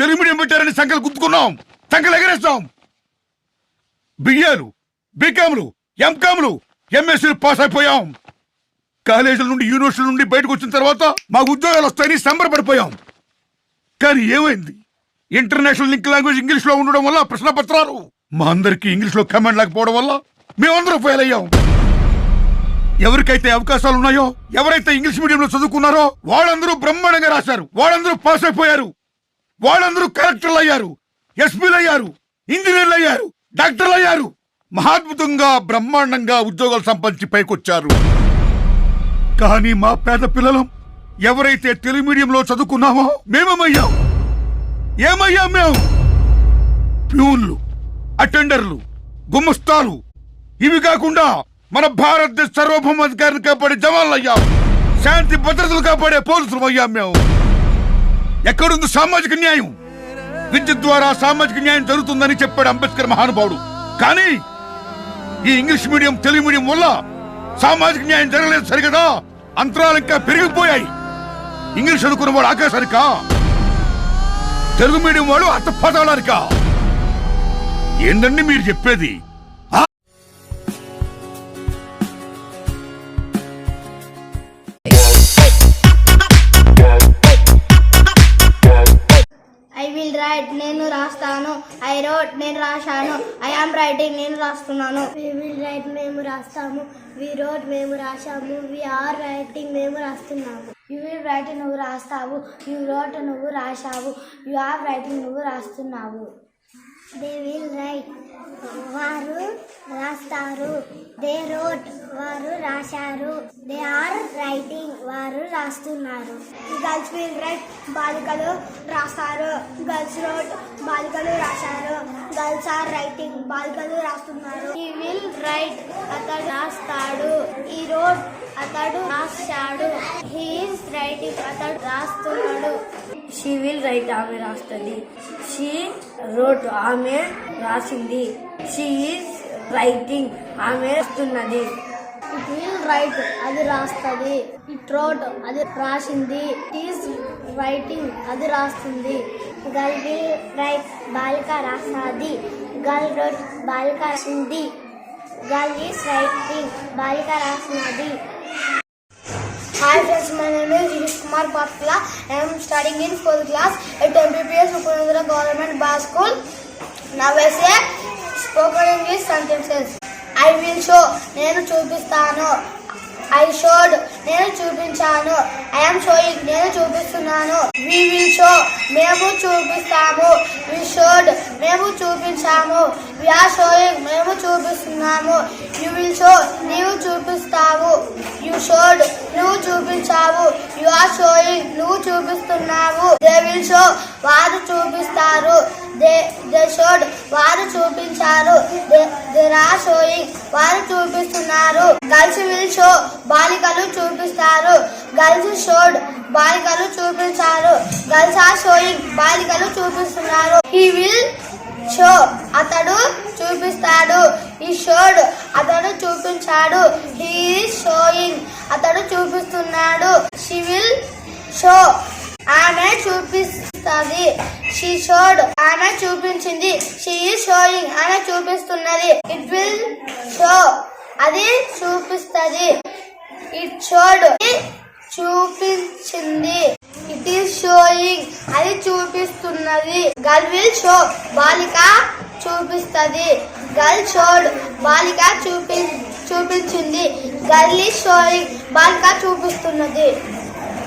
Telugu medium పెట్టారని సంఖ్యలు గుర్తుకున్నాం, సంఖ్యలు ఎగరేస్తాం. బిఏలు, బీకాములు, ఎంకాములు, ఎంఎస్సీలు పాస్ అయిపోయాం. కాలేజీల నుండి, యూనివర్సిటీల నుండి బయటకు వచ్చిన తర్వాత మాకు ఉద్యోగాలు వస్తాయని సంబరపడిపోయాం. కానీ ఏమైంది? ఇంటర్నేషనల్ లింక్ లాంగ్వేజ్ ఇంగ్లీష్ లో ఉండడం వల్ల ప్రశ్న పత్రాలు మా అందరికి ఇంగ్లీష్ లో కమాండ్ లేకపోవడం వల్ల మేమందరం ఫెయిల్ అయ్యాం. ఎవరికైతే అవకాశాలు ఉన్నాయో, ఎవరైతే ఇంగ్లీష్ మీడియంలో చదువుకున్నారో వాళ్ళందరూ బ్రహ్మాండంగా రాశారు, వాళ్ళందరూ పాస్ అయిపోయారు, వాళ్ళందరూ కలెక్టర్లు అయ్యారు, ఎస్పీలు అయ్యారు, ఇంజనీర్లు అయ్యారు, డాక్టర్లు అయ్యారు, మహాద్భుతంగా బ్రహ్మాండంగా ఉద్యోగాలు సంపాదించి పైకొచ్చారు. కానీ మా పేద పిల్లలం ఎవరైతే తెలుగు మీడియంలో చదువుకున్నామో మేమేమయ్యాం? ఏమయ్యాం మేము? ప్యూన్లు, అటెండర్లు, గుమస్తాలు, ఇవి కాకుండా మన భారతదేశ సార్వభౌమాధికారిని కాపాడే జవాన్లు అయ్యాం, శాంతి భద్రతలు కాపాడే పోలీసులు అయ్యాం మేము. ఎక్కడుంది సామాజిక న్యాయం? విద్య ద్వారా సామాజిక న్యాయం జరుగుతుందని చెప్పాడు అంబేద్కర్ మహానుభావుడు. కానీ ఈ ఇంగ్లీష్ మీడియం, తెలుగు మీడియం వల్ల సామాజిక న్యాయం జరగలేదు సరిగదా, అంతరాలు ఇంకా పెరిగిపోయాయి. ఇంగ్లీష్ చదువుకున్న వాడు ఆకాశానికా, తెలుగు మీడియం వాడు అర్థపాతాళానికా? ఏందండి మీరు చెప్పేది? ఐ విల్ రైట్, నేను రాస్తాను. ఐ రోట్, నేను రాశాను. ఐ ఆమ్ రైటింగ్, నేను రాస్తున్నాను. వి విల్ రైట్, మేము రాస్తాము. వి రోట్, మేము రాశాము. వి ఆర్ రైటింగ్, మేము రాస్తున్నాము. యు విల్ రైట్, నువ్వు రాస్తావు. యు రోట్, నువ్వు రాశావు. యు ఆర్ రైటింగ్, నువ్వు రాస్తున్నావు. దే విల్ రైట్, వారు రాస్తారు. దే రోట్, వారు రాశారు. దే ఆర్ రైటింగ్, వారు రాస్తున్నారు. గర్ల్స్ విల్ రైట్, బాలికలు రాస్తారు. గర్ల్స్ రోట్, బాలికలు రాశారు. గర్ల్స్ ఆర్ రైటింగ్, బాలికలు రాస్తున్నారు. హీ విల్ రైట్, అతడు రాస్తాడు. ఈ రోట్, అతడు రాశాడు. హీ ఈస్ రైటింగ్, అతడు రాస్తున్నాడు. షీ విల్ రైట్, ఆమె రాస్తుంది. షీ రోట్, ఆమె రాసింది. షీ ఈస్ రైటింగ్, ఆమె రాస్తున్నది. ఇట్ విల్ రైట్, అది రాస్తుంది. ఇట్ రోట్, అది రాసింది. ఇట్ ఈస్ రైటింగ్, అది రాస్తుంది. గర్ల్ విల్ రైట్, బాలిక రాస్తుంది. గర్ల్ రోట్, బాలిక రాసింది. గర్ల్ ఈస్ రైటింగ్, బాలిక రాసినది. Hi friends, my name is Girish Kumar Patla. I am studying in 4th class at MPPS Upanandra Government Boys School. Now I say spoken English sentences. I will show, నేను చూపిస్తాను. I showed, నేను చూపించాను. I am showing, నేను చూపిస్తున్నాను. We will show, మేము చూపిస్తాము. We showed, మేము చూపించాము. We are showing, మేము చూపిస్తున్నాము. You will show, నీవు చూపిస్తావు. You showed, నువ్వు చూపించావు. You are showing, నువ్వు చూపిస్తున్నావు. They will show, వారు చూపిస్తారు. They showed, వారు చూపించారు. They are showing, వారు చూపిస్తున్నారు. Girls will show, బాలికలు చూపిస్తారు. Girls showed, బాలికలు చూపించారు. Girls are showing, బాలికలు చూపిస్తున్నారు. He will show, అతడు చూపిస్తాడు. He showed, అతడు చూపించాడు. He is showing, అతడు చూపిస్తున్నాడు. She will show, ఆమె చూపిస్తుంది. She showed, ఆమె చూపించింది. She is showing, ఆమె చూపిస్తున్నది. It will show, అది చూపిస్తుంది. It showed, చూపించింది. It is showing, అది చూపిస్తున్నది. Girl will show, బాలిక చూపిస్తుంది. Girl showed, బాలిక చూపించింది. Girl is showing, బాలిక చూపిస్తున్నది.